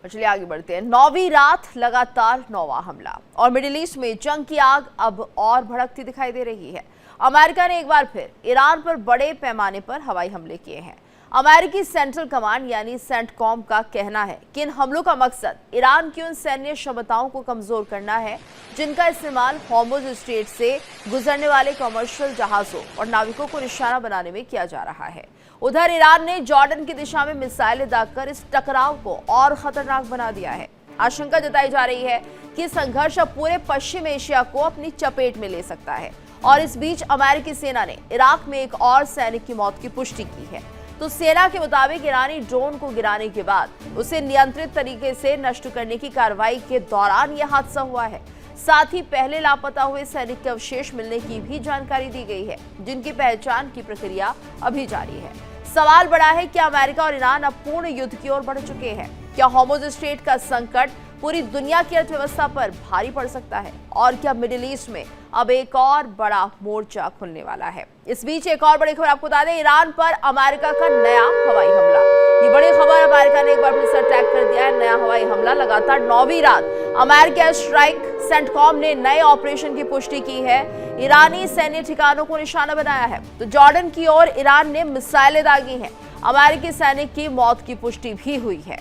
चलिए आगे बढ़ते हैं। 9वीं रात लगातार 9वां हमला और मिडिल ईस्ट में जंग की आग अब और भड़कती दिखाई दे रही है। अमेरिका ने एक बार फिर ईरान पर बड़े पैमाने पर हवाई हमले किए हैं। अमेरिकी सेंट्रल कमांड यानी सेंटकॉम का कहना है कि इन हमलों का मकसद ईरान की उन सैन्य क्षमताओं को कमजोर करना है जिनका इस्तेमाल हॉर्मुज स्ट्रेट से गुजरने वाले कमर्शियल जहाजों और नाविकों को निशाना बनाने में किया जा रहा है। उधर ईरान ने जॉर्डन की दिशा में मिसाइलें दागकर इस टकराव को और खतरनाक बना दिया है। आशंका जताई जा रही है कि संघर्ष अब पूरे पश्चिम एशिया को अपनी चपेट में ले सकता है। और इस बीच अमेरिकी सेना ने इराक में एक और सैनिक की मौत की पुष्टि की है। तो सेना के मुताबिक ईरानी ड्रोन को गिराने के बाद उसे नियंत्रित तरीके से नष्ट करने की कार्रवाई के दौरान यह हादसा हुआ है। साथ ही पहले लापता हुए सैनिक के अवशेष मिलने की भी जानकारी दी गई है, जिनकी पहचान की प्रक्रिया अभी जारी है। सवाल बड़ा है कि अमेरिका और ईरान अब पूर्ण युद्ध की ओर बढ़ चुके हैं। क्या हॉर्मुज स्ट्रेट का संकट पूरी दुनिया की अर्थव्यवस्था पर भारी पड़ सकता है? और क्या मिडिल ईस्ट में अब एक और बड़ा मोर्चा खुलने वाला है? इस बीच एक और बड़ी खबर आपको बता दें, ईरान पर अमेरिका का नया हवाई हमला। ये बड़ी खबर, अमेरिका ने एक बार फिर से अटैक कर दिया है। नया हवाई हमला लगातार 9वीं रात अमेरिका स्ट्राइक। सेंटकॉम ने नए ऑपरेशन की पुष्टि की है। ईरानी सैन्य ठिकानों को निशाना बनाया है। तो जॉर्डन की ओर ईरान ने मिसाइलें दागी हैं। अमेरिकी सैनिक की मौत की पुष्टि भी हुई है।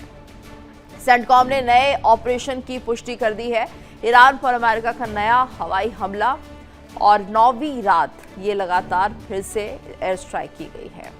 सेंटकॉम ने नए ऑपरेशन की पुष्टि कर दी है। ईरान पर अमेरिका का नया हवाई हमला और 9वीं रात ये लगातार फिर से एयर स्ट्राइक की गई है।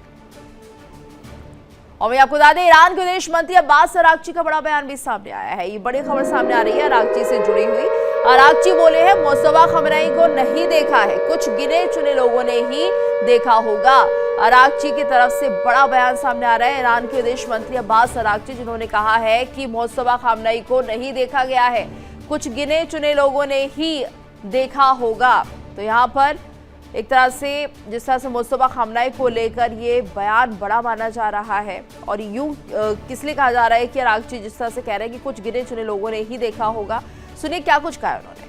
और मैं आपको बता दें, ईरान के विदेश मंत्री अब्बास अरागची का बड़ा बयान भी सामने आया है। ये बड़ी खबर सामने आ रही है अरागची से जुड़ी हुई। अरागची बोले हैं, मुस्तफा खमेनी को नहीं देखा है, कुछ गिने चुने लोगों ने ही देखा होगा। अरागची की तरफ से बड़ा बयान सामने आ रहा है। ईरान के विदेश मंत्री अब्बास अरागची जिन्होंने कहा है कि मुस्तफा खमेनी को नहीं देखा गया है, कुछ गिने चुने लोगों ने ही देखा होगा। तो यहाँ पर एक तरह से जिस तरह से मुस्तफा खमेनी को लेकर ये बयान बड़ा माना जा रहा है। और यूं किस लिए कहा जा रहा है कि अरागची जिस तरह से कह रहे हैं कि कुछ गिने चुने लोगों ने ही देखा होगा, सुनिए क्या कुछ कहा उन्होंने।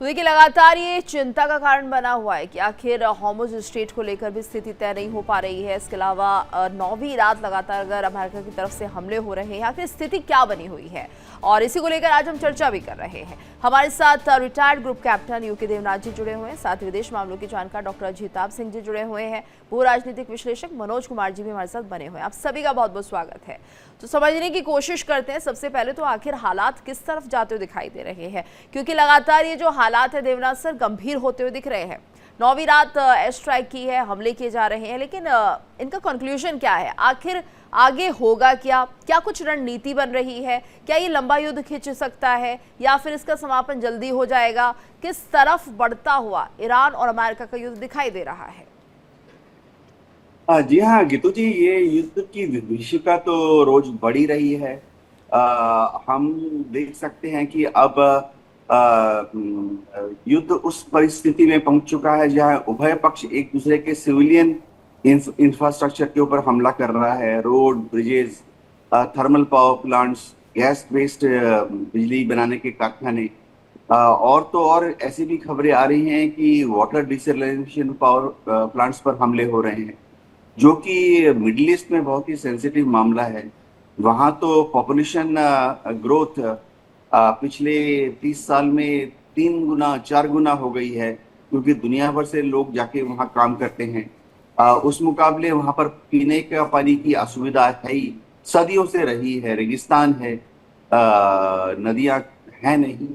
तो देखिए लगातार ये चिंता का कारण बना हुआ है कि आखिर हॉर्मुज स्ट्रेट को लेकर भी स्थिति तय नहीं हो पा रही है। इसके अलावा 9वीं रात लगातार अगर अमेरिका की तरफ से हमले हो रहे हैं, आखिर स्थिति क्या बनी हुई है, और इसी को लेकर आज हम चर्चा भी कर रहे हैं। हमारे साथ retired group captain UK Devnath ji जुड़े हुए हैं, साथ ही विदेश मामलों के जानकार डॉक्टर अजिताभ सिंह जी जुड़े हुए हैं, भू राजनीतिक विश्लेषक मनोज कुमार जी भी हमारे साथ बने हुए हैं। आप सभी का बहुत बहुत स्वागत है। तो समझने की कोशिश करते हैं सबसे पहले तो आखिर हालात किस तरफ जाते हुए दिखाई दे रहे हैं, क्योंकि लगातार ये जो हालात है देवनाथ सर गंभीर होते हुए दिख रहे हैं। 9वीं रात एयर स्ट्राइक की है, हमले किए जा रहे हैं, लेकिन इनका कंक्लूजन क्या है? आखिर आगे होगा क्या? क्या कुछ रणनीति बन रही है? क्या ये लंबा युद्ध खिंच सकता है या फिर इसका समापन जल्दी हो जाएगा? किस तरफ बढ़ता हुआ ईरान और अमेरिका का युद्ध दिखाई दे रहा है? जी हाँ गीतू जी, ये युद्ध की विभीषिका तो रोज बढ़ी रही है। हम देख सकते हैं कि अब युद्ध उस परिस्थिति में पहुंच चुका है जहां उभय पक्ष एक दूसरे के सिविलियन इंफ्रास्ट्रक्चर के ऊपर हमला कर रहा है। Road, bridges, thermal power plants, gas based बिजली बनाने के कारखाने, और तो और ऐसी भी खबरें आ रही हैं कि वाटर डिसैलिनेशन पावर प्लांट्स पर हमले हो रहे हैं, जो कि मिडिल ईस्ट में बहुत ही सेंसिटिव मामला है। वहाँ तो पॉपुलेशन ग्रोथ पिछले 30 साल में 3 गुना 4 गुना हो गई है, क्योंकि दुनिया भर से लोग जाके वहाँ काम करते हैं। उस मुकाबले वहाँ पर पीने का पानी की असुविधा है ही, सदियों से रही है, रेगिस्तान है, नदियाँ हैं नहीं।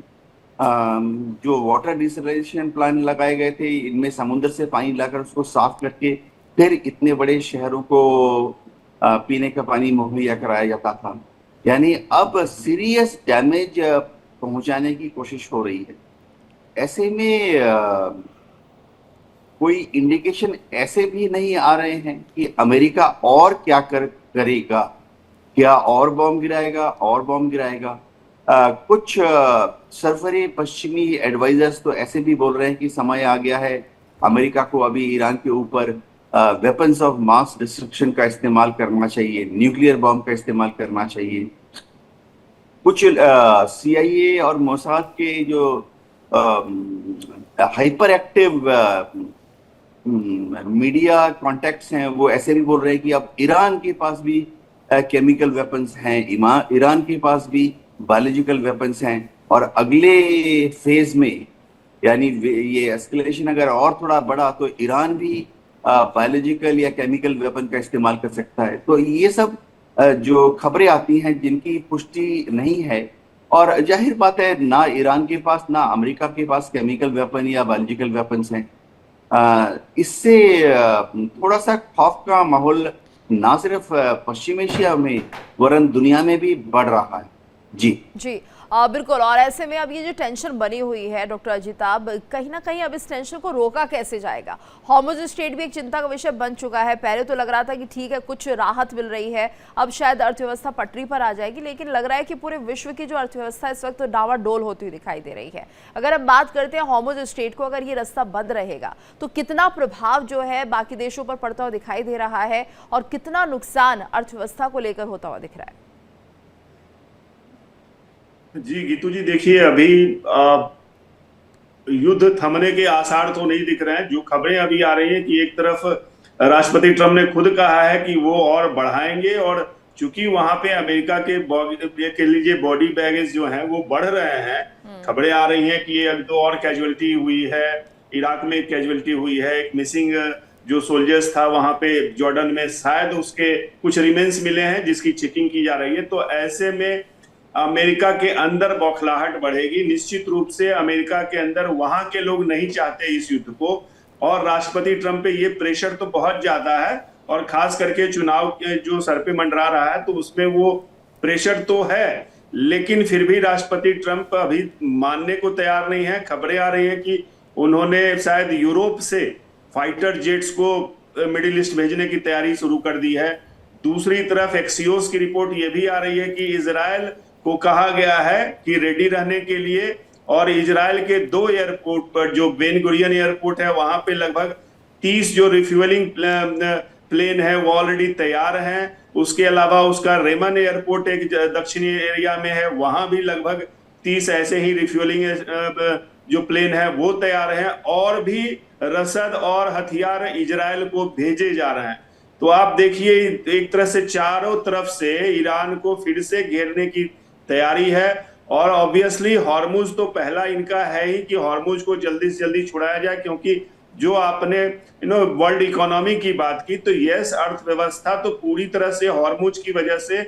जो वाटर डिसैलिनेशन प्लांट लगाए गए थे, इनमें समुद्र से पानी लाकर उसको साफ करके फिर इतने बड़े शहरों को पीने का पानी मुहैया कराया जाता था। यानी अब सीरियस डैमेज पहुंचाने की कोशिश हो रही है। ऐसे में कोई इंडिकेशन ऐसे भी नहीं आ रहे हैं कि अमेरिका और क्या करेगा, क्या और बॉम्ब गिराएगा। कुछ सरसरी पश्चिमी एडवाइजर्स तो ऐसे भी बोल रहे हैं कि समय आ गया है अमेरिका को अभी ईरान के ऊपर वेपन्स ऑफ मास डिस्ट्रक्शन का इस्तेमाल करना चाहिए, न्यूक्लियर बॉम्ब का इस्तेमाल करना चाहिए। कुछ CIA और मोसाद के जो हाइपर एक्टिव मीडिया कॉन्टेक्ट्स हैं वो ऐसे भी बोल रहे हैं कि अब ईरान के पास भी केमिकल वेपन्स हैं, ईरान के पास भी बायोलॉजिकल वेपन्स हैं, और अगले फेज में यानी ये एस्केलेशन अगर और थोड़ा बढ़ा तो ईरान भी बायोलॉजिकल या केमिकल वेपन का इस्तेमाल कर सकता है। तो ये सब जो खबरें आती हैं जिनकी पुष्टि नहीं है, और जाहिर बात है ना ईरान के पास ना अमेरिका के पास केमिकल वेपन या बायोलॉजिकल वेपन्स हैं, इससे थोड़ा सा खौफ का माहौल ना सिर्फ पश्चिम एशिया में वरन दुनिया में भी बढ़ रहा है। जी बिल्कुल। और ऐसे में अब ये जो टेंशन बनी हुई है डॉक्टर अजिताभ, कहीं ना कहीं अब इस टेंशन को रोका कैसे जाएगा? हॉर्मुज़ स्ट्रेट भी एक चिंता का विषय बन चुका है। पहले तो लग रहा था कि ठीक है कुछ राहत मिल रही है, अब शायद अर्थव्यवस्था पटरी पर आ जाएगी, लेकिन लग रहा है कि पूरे विश्व की जो अर्थव्यवस्था इस वक्त डावाडोल होती हुई दिखाई दे रही है। अगर हम बात करते हैं हॉर्मुज़ स्ट्रेट को, अगर ये रास्ता बंद रहेगा तो कितना प्रभाव जो है बाकी देशों पर पड़ता हुआ दिखाई दे रहा है और कितना नुकसान अर्थव्यवस्था को लेकर होता हुआ दिख रहा है? जी गीतू जी, देखिए अभी युद्ध थमने के आसार तो नहीं दिख रहे हैं। जो खबरें अभी आ रही हैं कि एक तरफ राष्ट्रपति ट्रम्प ने खुद कहा है कि वो और बढ़ाएंगे, और चूंकि वहां पे अमेरिका के कह लीजिए बॉडी बैगेज जो हैं वो बढ़ रहे हैं, खबरें आ रही हैं कि ये 2 और कैजुअलिटी हुई है, इराक में एक कैजुअलिटी हुई है, एक मिसिंग जो सोल्जर्स था वहां पे जॉर्डन में शायद उसके कुछ रिमेन्स मिले हैं जिसकी चेकिंग की जा रही है। तो ऐसे में अमेरिका के अंदर बौखलाहट बढ़ेगी। निश्चित रूप से अमेरिका के अंदर वहां के लोग नहीं चाहते इस युद्ध को, और राष्ट्रपति ट्रम्प पे ये प्रेशर तो बहुत ज्यादा है, और खास करके चुनाव जो सर पे मंडरा रहा है तो उसमें वो प्रेशर तो है, लेकिन फिर भी राष्ट्रपति ट्रम्प अभी मानने को तैयार नहीं है। खबरें आ रही हैं कि उन्होंने शायद यूरोप से फाइटर जेट्स को मिडिल ईस्ट भेजने की तैयारी शुरू कर दी है। दूसरी तरफ एक्सियोस की रिपोर्ट ये भी आ रही है कि इजराइल को कहा गया है कि रेडी रहने के लिए, और इजराइल के 2 एयरपोर्ट पर जो बेन गुरियन एयरपोर्ट है वहां पे लगभग 30 जो रिफ्यूलिंग प्लेन है वो ऑलरेडी तैयार हैं। उसके अलावा उसका रेमन एयरपोर्ट एक दक्षिणी एरिया में है, वहां भी लगभग 30 ऐसे ही रिफ्यूलिंग जो प्लेन है वो तैयार हैं, और भी रसद और हथियार इजराइल को भेजे जा रहे हैं। तो आप देखिए एक तरह से चारों तरफ से ईरान को फिर से घेरने की तैयारी है, और ऑब्वियसली हॉर्मुज तो पहला इनका है ही कि हॉर्मुज को जल्दी से जल्दी छुड़ाया जाए, क्योंकि जो आपने वर्ल्ड इकोनॉमी की बात की तो यस, अर्थव्यवस्था तो पूरी तरह से हॉर्मुज की वजह से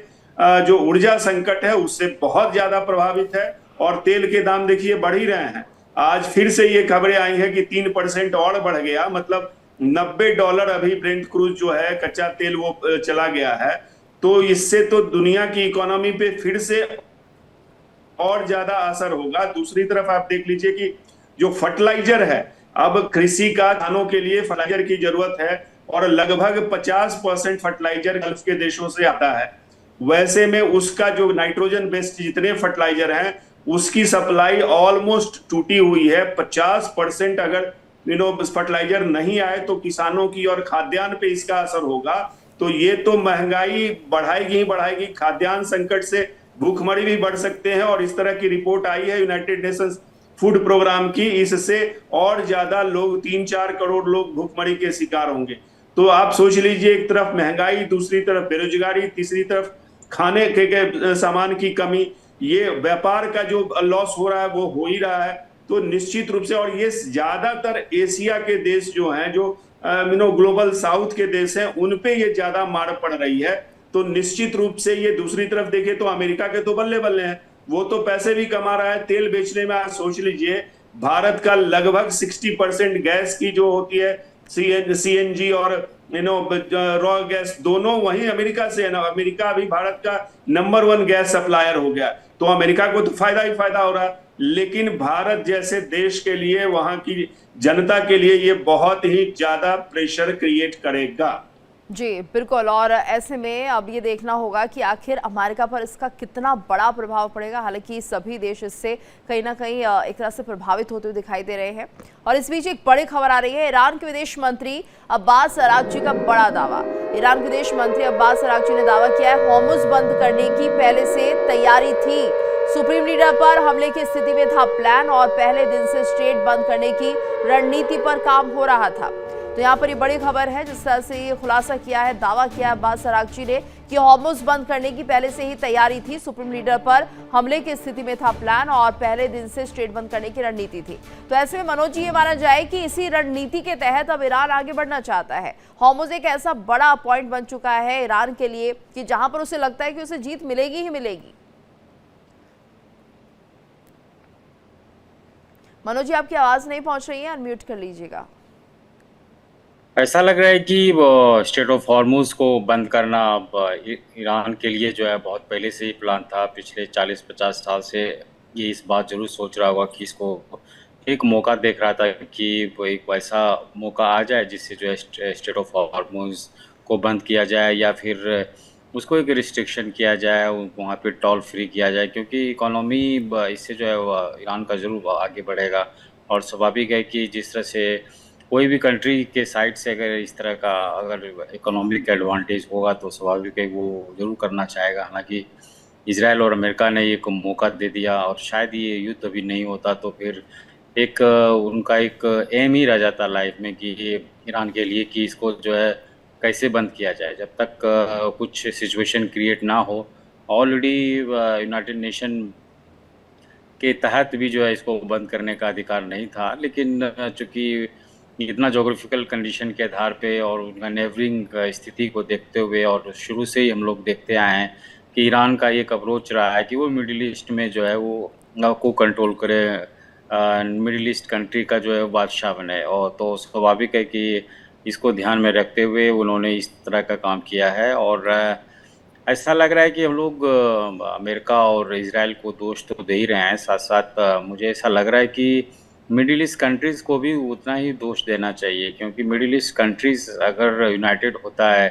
जो ऊर्जा संकट है उससे बहुत ज्यादा प्रभावित है, और तेल के दाम देखिए बढ़ ही रहे हैं। आज फिर से ये खबरें आई है कि 3% और बढ़ गया, मतलब $90 अभी ब्रेंट क्रूज जो है कच्चा तेल वो चला गया है। तो इससे तो दुनिया की इकोनॉमी पे फिर से और ज्यादा असर होगा। दूसरी तरफ आप देख लीजिए कि जो फर्टिलाइजर है, अब कृषि का किसानों के लिए फर्टिलाइजर की जरूरत है, और लगभग 50% फर्टिलाइजर गल्फ के देशों से आता है। वैसे में उसका जो नाइट्रोजन बेस्ड जितने फर्टिलाइजर हैं उसकी सप्लाई ऑलमोस्ट टूटी हुई है। 50% अगर फर्टिलाइजर नहीं आए तो किसानों की और खाद्यान्न पे इसका असर होगा। तो ये तो महंगाई बढ़ाएगी ही बढ़ाएगी, खाद्यान्न संकट से भूखमरी भी बढ़ सकते हैं, और इस तरह की रिपोर्ट आई है यूनाइटेड नेशंस फूड प्रोग्राम की, इससे और ज्यादा लोग 3-4 करोड़ लोग भूखमरी के शिकार होंगे। तो आप सोच लीजिए, एक तरफ महंगाई, दूसरी तरफ बेरोजगारी, तीसरी तरफ खाने के सामान की कमी, ये व्यापार का जो लॉस हो रहा है वो हो ही रहा है। तो निश्चित रूप से, और ये ज्यादातर एशिया के देश जो हैं, जो ग्लोबल साउथ के देश हैं, उन पे ये ज्यादा मार पड़ रही है। तो निश्चित रूप से ये दूसरी तरफ देखें तो अमेरिका के तो बल्ले बल्ले हैं, वो तो पैसे भी कमा रहा है तेल बेचने में। आप सोच लीजिए भारत का लगभग 60% गैस की जो होती है CNG और रॉ गैस दोनों वही अमेरिका से है ना। अमेरिका अभी भारत का नंबर 1 गैस सप्लायर हो गया, तो अमेरिका को तो फायदा ही फायदा हो रहा है। लेकिन भारत जैसे देश के लिए, वहां की जनता के लिए ये बहुत ही ज्यादा प्रेशर क्रिएट करेगा। जी बिल्कुल। और ऐसे में अब ये देखना होगा कि आखिर अमेरिका पर इसका कितना बड़ा प्रभाव पड़ेगा। हालांकि सभी देश इससे कहीं ना कहीं एक तरह से प्रभावित होते हुए दिखाई दे रहे हैं। और इस बीच एक बड़ी खबर आ रही है, ईरान के विदेश मंत्री अब्बास अरागची का बड़ा दावा। ईरान के विदेश मंत्री अब्बास अरागची ने दावा किया है हॉर्मुज़ बंद करने की पहले से तैयारी थी। सुप्रीम लीडर पर हमले की स्थिति में था प्लान और पहले दिन से स्ट्रेट बंद करने की रणनीति पर काम हो रहा था। तो यहाँ पर ये बड़ी खबर है, जिस तरह से ये खुलासा किया है, दावा किया है अब्बास अरागची ने कि हॉर्मुज़ बंद करने की पहले से ही तैयारी थी। सुप्रीम लीडर पर हमले की स्थिति में था प्लान और पहले दिन से स्ट्रेट बंद करने की रणनीति थी। तो ऐसे में मनोज जी, ये माना जाए कि इसी रणनीति के तहत अब ईरान आगे बढ़ना चाहता है। हॉर्मुज़ एक ऐसा बड़ा पॉइंट बन चुका है ईरान के लिए कि जहां पर उसे लगता है कि उसे जीत मिलेगी ही मिलेगी। मनोज जी, आपकी आवाज नहीं पहुंच रही है, अनम्यूट कर लीजिएगा। ऐसा लग रहा है कि स्ट्रेट ऑफ हॉर्मुज़ को बंद करना अब ईरान के लिए जो है बहुत पहले से ही प्लान था। पिछले 40-50 साल से ये इस बात जरूर सोच रहा होगा कि इसको एक मौका देख रहा था कि वो एक वैसा मौका आ जाए जिससे जो है स्ट्रेट ऑफ हॉर्मुज़ को बंद किया जाए या फिर उसको एक रिस्ट्रिक्शन किया जाए, वहाँ पे टोल फ्री किया जाए, क्योंकि इकोनॉमी इससे जो है ईरान का ज़रूर आगे बढ़ेगा। और स्वाभाविक है कि जिस तरह से कोई भी कंट्री के साइड से अगर इस तरह का अगर इकोनॉमिक एडवांटेज होगा तो स्वाभाविक है वो ज़रूर करना चाहेगा। हालांकि इजराइल और अमेरिका ने एक मौका दे दिया और शायद ये युद्ध अभी नहीं होता तो फिर एक उनका एक एम ही रह जाता लाइफ में कि ये ईरान के लिए कि इसको जो है कैसे बंद किया जाए। जब तक कुछ सिचुएशन क्रिएट ना हो, ऑलरेडी यूनाइटेड नेशन के तहत भी जो है इसको बंद करने का अधिकार नहीं था, लेकिन चूँकि इतना जोग्राफिकल कंडीशन के आधार पे और उनका नेबरिंग स्थिति को देखते हुए और शुरू से ही हम लोग देखते आए हैं कि ईरान का एक अप्रोच रहा है कि वो मिडिल ईस्ट में जो है वो को कंट्रोल करे, मिडिल ईस्ट कंट्री का जो है बादशाह बने। और तो स्वाभाविक है कि इसको ध्यान में रखते हुए उन्होंने इस तरह का काम किया है। और ऐसा लग रहा है कि हम लोग अमेरिका और इजराइल को दोष तो दे ही रहे हैं, साथ साथ मुझे ऐसा लग रहा है कि मिडिल ईस्ट कंट्रीज़ को भी उतना ही दोष देना चाहिए, क्योंकि मिडिल ईस्ट कंट्रीज़ अगर यूनाइटेड होता है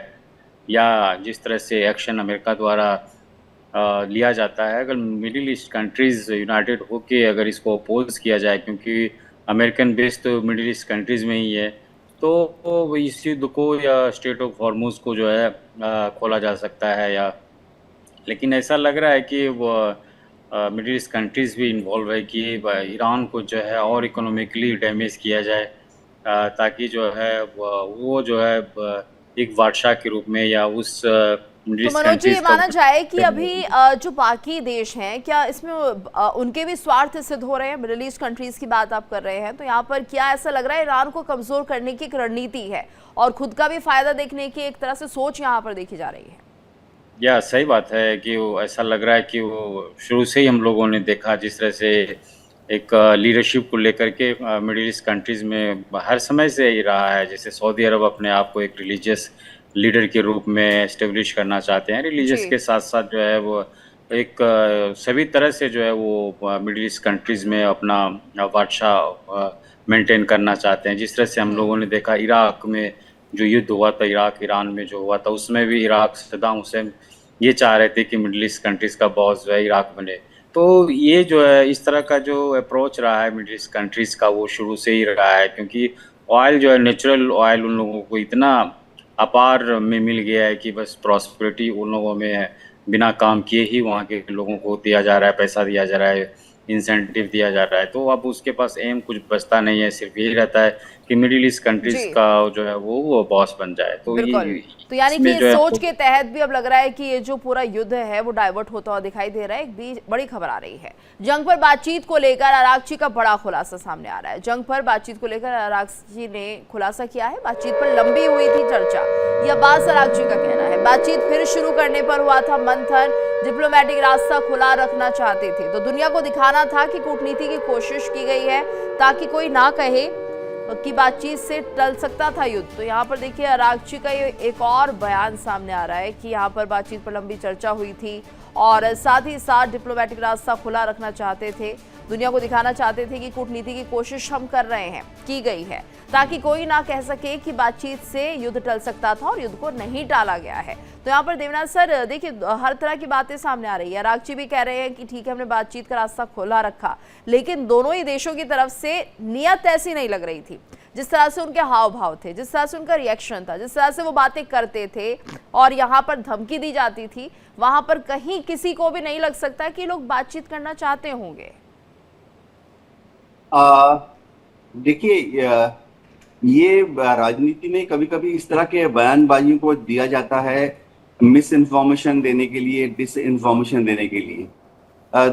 या जिस तरह से एक्शन अमेरिका द्वारा लिया जाता है, अगर मिडिल ईस्ट कंट्रीज़ यूनाइटेड होके अगर इसको अपोज किया जाए, क्योंकि अमेरिकन बेस तो मिडिल ईस्ट कंट्रीज़ में ही है, तो इस युद्ध को या स्ट्रेट ऑफ हॉर्मुज़ को जो है खोला जा सकता है। या लेकिन ऐसा लग रहा है कि वो मिडिल ईस्ट कंट्रीज़ भी इन्वॉल्व है कि ईरान को जो है और इकोनॉमिकली डैमेज किया जाए, ताकि जो है वो जो है एक बादशाह के रूप में या उस तो मनोज जी, ये माना जाए कि अभी जो बाकी देश हैं, क्या इसमें उनके भी स्वार्थ सिद्ध हो रहे हैं? मिडिल ईस्ट कंट्रीज की बात आप कर रहे हैं, तो यहाँ पर क्या ऐसा लग रहा है ईरान को कमजोर करने की एक रणनीति है और खुद का भी फायदा देखने की एक तरह से सोच यहाँ पर देखी जा रही है? या सही बात है कि वो ऐसा लग रहा है कि वो शुरू से ही हम लोगों ने देखा जिस तरह से एक लीडरशिप को लेकर के मिडिल ईस्ट कंट्रीज़ में हर समय से ही रहा है। जैसे सऊदी अरब अपने आप को एक रिलीजियस लीडर के रूप में एस्टेब्लिश करना चाहते हैं, रिलीजियस के साथ साथ जो है वो एक सभी तरह से जो है वो मिडिल ईस्ट कंट्रीज़ में अपना बादशाह मेंटेन करना चाहते हैं। जिस तरह से हम लोगों ने देखा इराक में जो युद्ध हुआ था, इराक ईरान में जो हुआ था, उसमें भी इराक सद्दाम हुसैन ये चाह रहे थे कि मिडिल ईस्ट कंट्रीज़ का बॉस जो है इराक बने। तो ये जो है इस तरह का जो अप्रोच रहा है मिडिल ईस्ट कंट्रीज़ का, वो शुरू से ही रहा है, क्योंकि ऑयल जो है नेचुरल ऑयल उन लोगों को इतना अपार में मिल गया है कि बस प्रॉस्पेरिटी उन लोगों में है, बिना काम किए ही वहाँ के लोगों को दिया जा रहा है, पैसा दिया जा रहा है, इंसेंटिव दिया जा रहा है। तो अब उसके पास एम कुछ बचता नहीं है, सिर्फ यही रहता है कि मिडिल ईस्ट कंट्रीज का जो है वो बॉस बन जाए। तो यानी कि इस सोच के तहत भी अब लग रहा है कि ये जो पूरा युद्ध है वो डाइवर्ट होता हुआ दिखाई दे रहा है। एक बड़ी खबर आ रही है, जंग पर बातचीत को लेकर अरागची का बड़ा खुलासा सामने आ रहा है। जंग पर बातचीत को लेकर अरागची ने खुलासा किया है। बातचीत पर लंबी हुई थी चर्चा, यह अब्बास अरागची का कहना है। बातचीत फिर शुरू करने पर हुआ था मंथन, डिप्लोमेटिक रास्ता खुला रखना चाहते थे, तो दुनिया को दिखाना था कि कूटनीति की कोशिश की गई है ताकि कोई ना कहे कि बातचीत से टल सकता था युद्ध। तो यहाँ पर देखिए अरागची का ये एक और बयान सामने आ रहा है कि यहाँ पर बातचीत पर लंबी चर्चा हुई थी और साथ ही साथ डिप्लोमेटिक रास्ता खुला रखना चाहते थे। दुनिया को दिखाना चाहते थे कि कूटनीति की कोशिश हम कर रहे हैं, की गई है, ताकि कोई ना कह सके कि बातचीत से युद्ध टल सकता था और युद्ध को नहीं टाला गया है। तो यहाँ पर देवनाथ सर देखिए, हर तरह की बातें सामने आ रही है। अरागची भी कह रहे हैं कि ठीक है, हमने बातचीत का रास्ता खोला रखा, लेकिन दोनों ही देशों की तरफ से नियत ऐसी नहीं लग रही थी। जिस तरह से उनके हाव भाव थे, जिस तरह से उनका रिएक्शन था, जिस तरह से वो बातें करते थे और यहाँ पर धमकी दी जाती थी, वहां पर कहीं किसी को भी नहीं लग सकता कि लोग बातचीत करना चाहते होंगे। देखिए, ये राजनीति में कभी कभी इस तरह के बयानबाजियों को दिया जाता है मिस इन्फॉर्मेशन देने के लिए, डिस इन्फॉर्मेशन देने के लिए।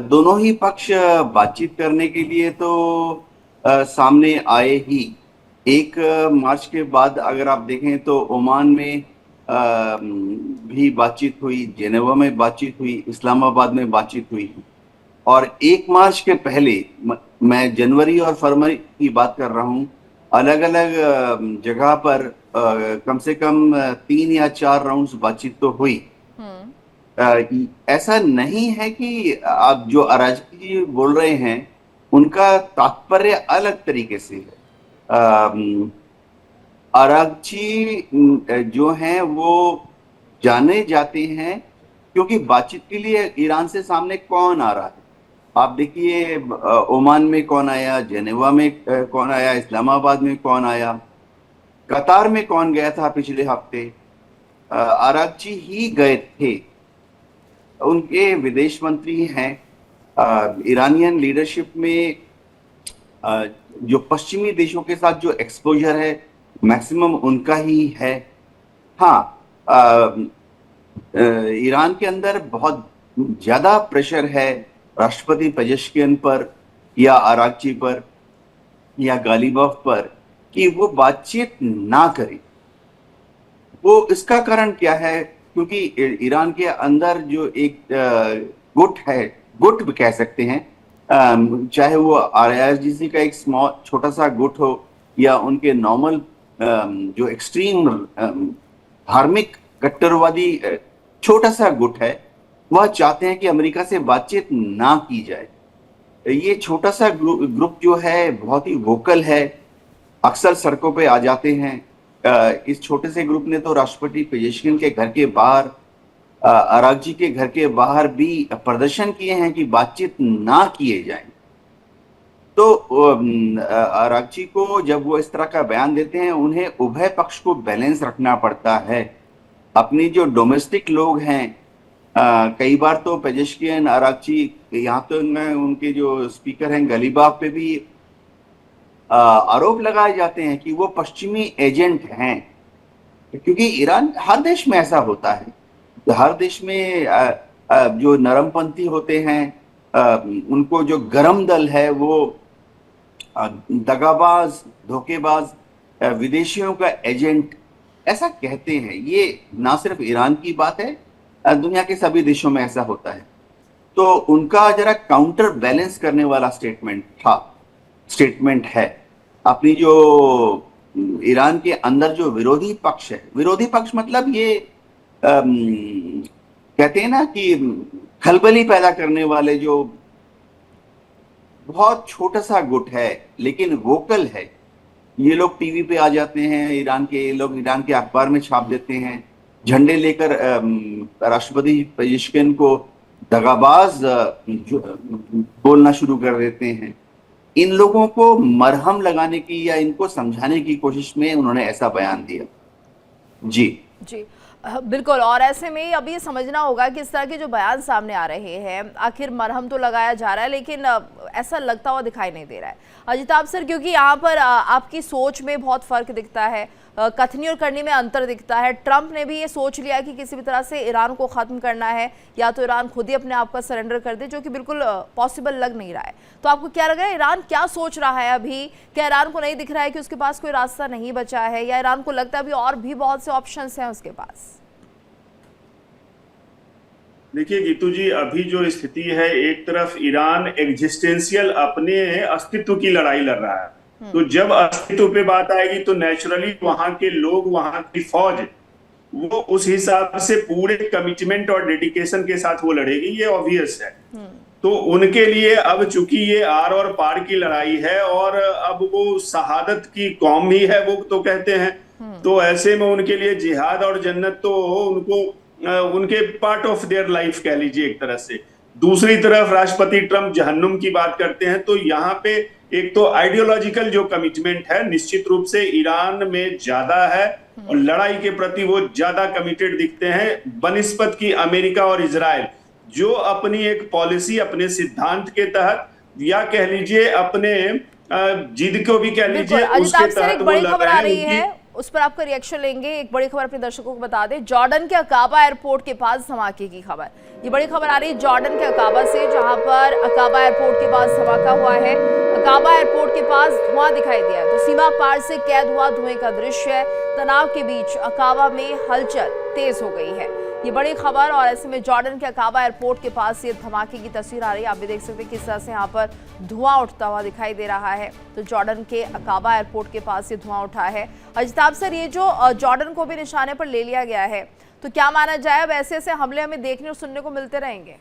दोनों ही पक्ष बातचीत करने के लिए तो सामने आए ही। 1 मार्च के बाद अगर आप देखें तो ओमान में भी बातचीत हुई, जेनेवा में बातचीत हुई, इस्लामाबाद में बातचीत हुई। और 1 मार्च के पहले, मैं जनवरी और फरवरी की बात कर रहा हूँ, अलग अलग जगह पर कम से कम 3 या 4 राउंड्स बातचीत तो हुई। ऐसा नहीं है कि आप जो अरागची जी बोल रहे हैं उनका तात्पर्य अलग तरीके से है। अरागची जो हैं वो जाने जाते हैं क्योंकि बातचीत के लिए ईरान से सामने कौन आ रहा है। आप देखिए, ओमान में कौन आया, जेनेवा में कौन आया, इस्लामाबाद में कौन आया, कतार में कौन गया था पिछले हफ्ते। अरागची ही गए थे। उनके विदेश मंत्री हैं। ईरानियन लीडरशिप में जो पश्चिमी देशों के साथ जो एक्सपोजर है मैक्सिमम उनका ही है। हाँ, ईरान के अंदर बहुत ज्यादा प्रेशर है राष्ट्रपति पेजेश्किन पर या अरागची पर या गालिबॉफ पर कि वो बातचीत ना करें। वो इसका कारण क्या है? क्योंकि ईरान के अंदर जो एक गुट है, गुट भी कह सकते हैं, चाहे वो IRGC का एक छोटा सा गुट हो या उनके नॉर्मल जो एक्सट्रीम धार्मिक कट्टरवादी छोटा सा गुट है, वह चाहते हैं कि अमेरिका से बातचीत ना की जाए। ये छोटा सा ग्रुप जो है बहुत ही वोकल है, अक्सर सड़कों पे आ जाते हैं। इस छोटे से ग्रुप ने तो राष्ट्रपति पेजेश्किन के घर के बाहर, अरागची के घर के बाहर भी प्रदर्शन किए हैं कि बातचीत ना किए जाए। तो अरागची को जब वो इस तरह का बयान देते हैं, उन्हें उभय पक्ष को बैलेंस रखना पड़ता है। अपनी जो डोमेस्टिक लोग हैं, कई बार तो पेजेश्किन, अरागची, यहाँ तो उनके जो स्पीकर हैं गालिबॉफ पे भी आरोप लगाए जाते हैं कि वो पश्चिमी एजेंट हैं। क्योंकि ईरान, हर देश में ऐसा होता है, हर देश में जो नरमपंथी होते हैं उनको जो गरम दल है वो दगाबाज, धोखेबाज, विदेशियों का एजेंट ऐसा कहते हैं। ये ना सिर्फ ईरान की बात है, दुनिया के सभी देशों में ऐसा होता है। तो उनका जरा काउंटर बैलेंस करने वाला स्टेटमेंट है। अपनी जो ईरान के अंदर जो विरोधी पक्ष है, विरोधी पक्ष मतलब ये कहते हैं ना कि खलबली पैदा करने वाले जो बहुत छोटा सा गुट है लेकिन वोकल है, ये लोग टीवी पे आ जाते हैं, ईरान के लोग ईरान के अखबार में छाप देते हैं, झंडे लेकर राष्ट्रपति पेजेश्किन को दगाबाज बोलना शुरू कर देते हैं। इन लोगों को मरहम लगाने की या इनको समझाने की कोशिश में उन्होंने ऐसा बयान दिया। जी बिल्कुल। और ऐसे में अब ये समझना होगा कि इस तरह के जो बयान सामने आ रहे हैं, आखिर मरहम तो लगाया जा रहा है लेकिन ऐसा लगता हुआ दिखाई नहीं दे रहा है। अजिताभ सर, क्योंकि यहाँ पर आपकी सोच में बहुत फर्क दिखता है, कथनी और करनी में अंतर दिखता है। ट्रंप ने भी ये सोच लिया कि किसी भी तरह से ईरान को ख़त्म करना है, या तो ईरान खुद ही अपने आप का सरेंडर कर दे, जो कि बिल्कुल पॉसिबल लग नहीं रहा है। तो आपको क्या लग रहा है, ईरान क्या सोच रहा है अभी? क्या ईरान को नहीं दिख रहा है कि उसके पास कोई रास्ता नहीं बचा है, या ईरान को लगता है अभी और भी बहुत से ऑप्शंस हैं उसके पास? देखिए गीतू जी, अभी जो स्थिति है, एक तरफ ईरान एग्जिस्टेंशियल अपने अस्तित्व की लड़ाई लड़ रहा है। तो जब अस्तित्व पे बात आएगी तो नेचुरली वहां के लोग, वहां की फौज, वो उस हिसाब से पूरे कमिटमेंट और डेडिकेशन के साथ वो लड़ेगी, ये ऑब्वियस है। तो उनके लिए अब चूंकि ये आर और पार की लड़ाई है और अब वो शहादत की कौम भी है वो तो कहते हैं, तो ऐसे में उनके लिए जिहाद और जन्नत तो उनको उनके पार्ट ऑफ देयर लाइफ कह लीजिए एक तरह से। दूसरी तरफ राष्ट्रपति ट्रम्प जहन्नुम की बात करते हैं, तो यहाँ पे एक तो आइडियोलॉजिकल जो कमिटमेंट है निश्चित रूप से ईरान में ज्यादा है और लड़ाई के प्रति वो ज्यादा कमिटेड दिखते हैं बनिस्बत की अमेरिका और इजराइल, जो अपनी एक पॉलिसी अपने सिद्धांत के तहत या कह लीजिए अपने जिद को भी कह लीजिए उसके तहत वो लड़ रहे हैं। उस पर आपका रिएक्शन लेंगे। एक बड़ी खबर अपने दर्शकों को बता दें, जॉर्डन के अकाबा एयरपोर्ट के पास धमाके की खबर। ये बड़ी खबर आ रही है जॉर्डन के अकाबा से, जहां पर अकाबा एयरपोर्ट के पास धमाका हुआ है। अकाबा एयरपोर्ट के पास धुआं दिखाई दिया है, तो सीमा पार से कैद हुआ धुएं का दृश्य है। तनाव के बीच अकाबा में हलचल तेज हो गई है। ये बड़ी खबर, और ऐसे में जॉर्डन के अकाबा एयरपोर्ट के पास ये धमाके की तस्वीर आ रही है। आप भी देख सकते हैं किस तरह से यहाँ पर धुआं उठता हुआ दिखाई दे रहा है। तो जॉर्डन के अकाबा एयरपोर्ट के पास ये धुआं उठा है। अजिताभ सर, ये जो जॉर्डन को भी निशाने पर ले लिया गया है, तो क्या माना जाए अब ऐसे ऐसे हमले हमें देखने और सुनने को मिलते रहेंगे?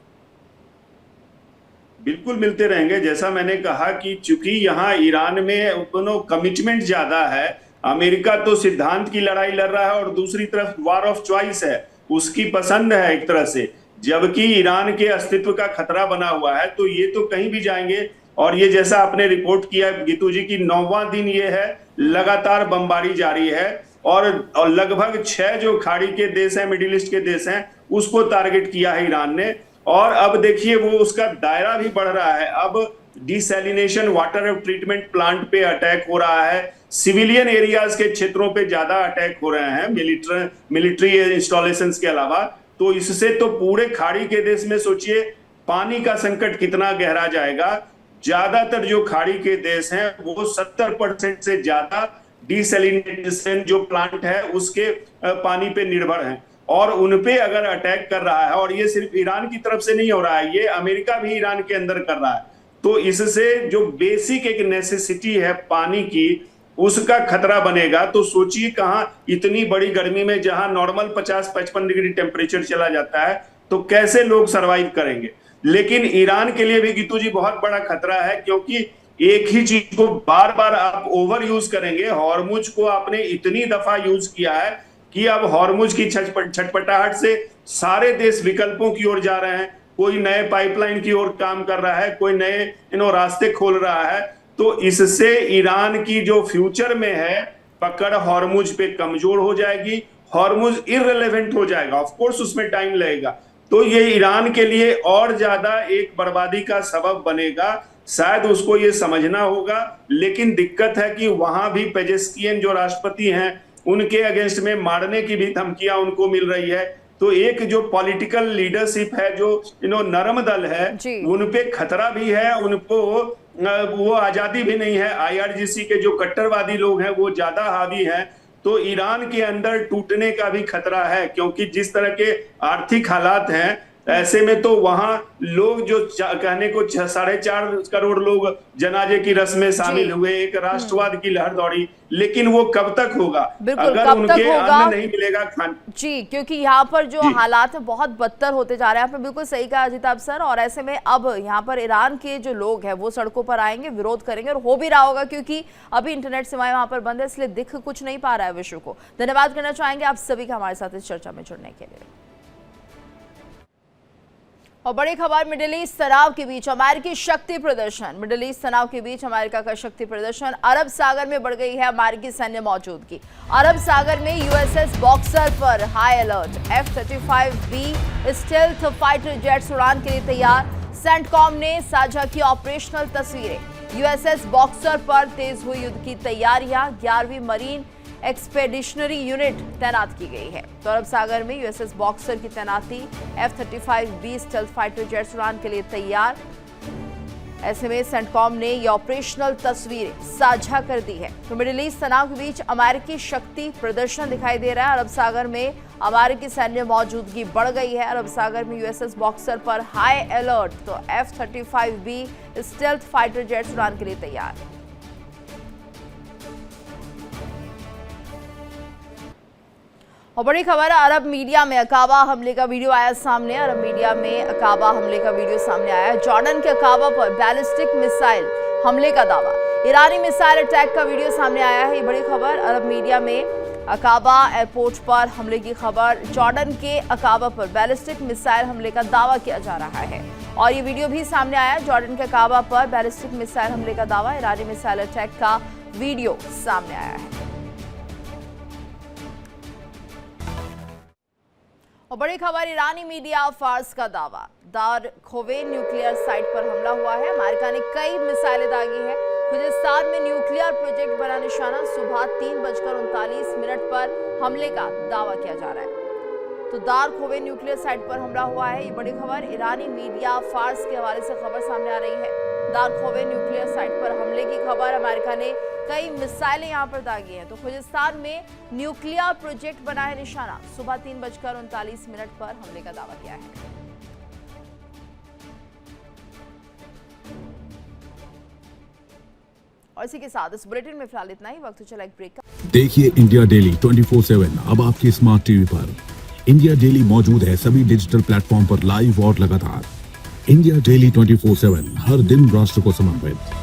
बिल्कुल मिलते रहेंगे। जैसा मैंने कहा कि चूंकि यहाँ ईरान में दोनों कमिटमेंट ज्यादा है, अमेरिका तो सिद्धांत की लड़ाई लड़ रहा है और दूसरी तरफ वार ऑफ चॉइस है, उसकी पसंद है एक तरह से, जबकि ईरान के अस्तित्व का खतरा बना हुआ है, तो ये तो कहीं भी जाएंगे। और ये जैसा आपने रिपोर्ट किया गीतू जी की 9वां दिन ये है, लगातार बमबारी जारी है और लगभग 6 जो खाड़ी के देश हैं, मिडिल ईस्ट के देश हैं, उसको टारगेट किया है ईरान ने। और अब देखिए वो उसका दायरा भी बढ़ रहा है। अब डिसैलिनेशन वाटर ट्रीटमेंट प्लांट पे अटैक हो रहा है, सिविलियन एरियाज के क्षेत्रों पे ज्यादा अटैक हो रहे हैं मिलिट्री इंस्टॉलेशंस के अलावा। तो इससे तो पूरे खाड़ी के देश में सोचिए पानी का संकट कितना गहरा जाएगा। ज्यादातर जो खाड़ी के देश हैं वो 70% से ज्यादा डिसैलिनेशन जो प्लांट है उसके पानी पे निर्भर हैं, और उनपे अगर अटैक कर रहा है, और ये सिर्फ ईरान की तरफ से नहीं हो रहा है, ये अमेरिका भी ईरान के अंदर कर रहा है, तो इससे जो बेसिक एक नेसेसिटी है पानी की उसका खतरा बनेगा। तो सोचिए कहां इतनी बड़ी गर्मी में जहां नॉर्मल 50-55 डिग्री टेम्परेचर चला जाता है, तो कैसे लोग सरवाइव करेंगे। लेकिन ईरान के लिए भी गीतू जी बहुत बड़ा खतरा है, क्योंकि एक ही चीज को बार बार आप ओवर यूज करेंगे। हॉर्मुज को आपने इतनी दफा यूज किया है कि अब हॉर्मुज की छटपटाहट से सारे देश विकल्पों की ओर जा रहे हैं। कोई नए पाइपलाइन की ओर काम कर रहा है, कोई नए रास्ते खोल रहा है। तो इससे ईरान की जो फ्यूचर में है पकड़ हॉर्मुज पे कमजोर हो जाएगी, हॉर्मुज इररिलेवेंट हो जाएगा। ऑफ कोर्स उसमें टाइम लगेगा, तो ये ईरान के लिए और ज्यादा एक बर्बादी का सबब बनेगा। शायद उसको ये समझना होगा, लेकिन दिक्कत है कि वहां भी पेजेस्कियन जो राष्ट्रपति हैं उनके अगेंस्ट में मारने की भी धमकियां उनको मिल रही है। तो एक जो पॉलिटिकल लीडरशिप है, जो नरम दल है, उनपे खतरा भी है, उनको वो आजादी भी नहीं है। IRGC के जो कट्टरवादी लोग हैं वो ज्यादा हावी हैं। तो ईरान के अंदर टूटने का भी खतरा है, क्योंकि जिस तरह के आर्थिक हालात हैं ऐसे में तो वहां लोग जो कहने को 4.5 करोड़ लोग जनाजे की रस्म में शामिल हुए, एक राष्ट्रवाद की लहर दौड़ी, लेकिन वो कब तक होगा अगर उनके अन्न नहीं मिलेगा खाने जी, क्योंकि यहाँ पर जो हालात है बहुत बदतर होते जा रहे हैं। आपने बिल्कुल सही कहा अजिताभ सर, और ऐसे में अब यहाँ पर ईरान के जो लोग हैं वो सड़कों पर आएंगे, विरोध करेंगे, और हो भी रहा होगा क्योंकि अभी इंटरनेट सेवाएं वहां पर बंद है, इसलिए दिख कुछ नहीं पा रहा है विश्व को। धन्यवाद करना चाहेंगे आप सभी का हमारे साथ इस चर्चा में जुड़ने के लिए। और बड़ी खबर, मिडिल ईस्ट तनाव के बीच अमेरिकी शक्ति प्रदर्शन। मिडिल ईस्ट तनाव के बीच अमेरिका का शक्ति प्रदर्शन, अरब सागर में बढ़ गई है अमेरिकी सैन्य मौजूदगी। अरब सागर में USS बॉक्सर पर high alert, F-35B stealth fighter jets उड़ान के लिए तैयार। सेंटकॉम ने साझा की ऑपरेशनल तस्वीरें। USS बॉक्सर पर तेज हुई युद्ध की तैयारियां, 11वीं मरीन एक्सपेडिशनरी यूनिट तैनात की गई है। तो अरब सागर में USS बॉक्सर की तैनाती, F-35B स्टेल्थ फाइटर जेट्स उड़ान के लिए तैयार। ऐसे में सेंटकॉम ने ये ऑपरेशनल तस्वीरें साझा कर दी है। तो मिडिल ईस्ट तनाव के बीच अमेरिकी शक्ति प्रदर्शन दिखाई दे रहा है। अरब सागर में अमेरिकी सैन्य मौजूदगी बढ़ गई है। अरब सागर में USS बॉक्सर पर हाई अलर्ट, तो F-35B स्टेल्थ फाइटर जेट्स उड़ान के लिए तैयार। और बड़ी खबर, अरब मीडिया में अकाबा हमले का वीडियो आया सामने। अरब मीडिया में अकाबा हमले का वीडियो सामने आया। जॉर्डन के अकाबा पर बैलिस्टिक मिसाइल हमले का दावा। ईरानी मिसाइल अटैक का वीडियो सामने आया है। ये बड़ी खबर, अरब मीडिया में अकाबा एयरपोर्ट पर हमले की खबर। जॉर्डन के अकाबा पर बैलिस्टिक मिसाइल हमले का दावा किया जा रहा है और ये वीडियो भी सामने आया। जॉर्डन के अकाबा पर बैलिस्टिक मिसाइल हमले का दावा। ईरानी मिसाइल अटैक का वीडियो सामने आया है। और बड़ी खबर, ईरानी मीडिया फार्स का दावा। दार खोवेन न्यूक्लियर साइट पर हमला हुआ है। अमेरिका ने कई मिसाइलें दागी हैं। खुजिस्तान में न्यूक्लियर प्रोजेक्ट बना निशाना। सुबह 3:39 पर हमले का दावा किया जा रहा है। तो दार खोवेन न्यूक्लियर साइट पर हमला हुआ है। ये बड़ी खबर, ईरानी मीडिया फार्स के हवाले से खबर सामने आ रही है। दार खोवेन न्यूक्लियर साइट पर हमले की खबर। अमेरिका ने कई मिसाइलें यहां पर दागी हैं। तो खुजिस्तान में न्यूक्लियर प्रोजेक्ट बना है निशाना। सुबह 3:39 पर हमले का दावा किया है। और इसी के साथ इस बुलेटिन में फिलहाल इतना ही। वक्त चला एक ब्रेक का। देखिए इंडिया डेली 24/7 अब आपके स्मार्ट टीवी पर। इंडिया डेली मौजूद है सभी डिजिटल प्लेटफॉर्म पर लाइव और लगातार। इंडिया डेली 24/7 हर दिन राष्ट्र को समर्पित।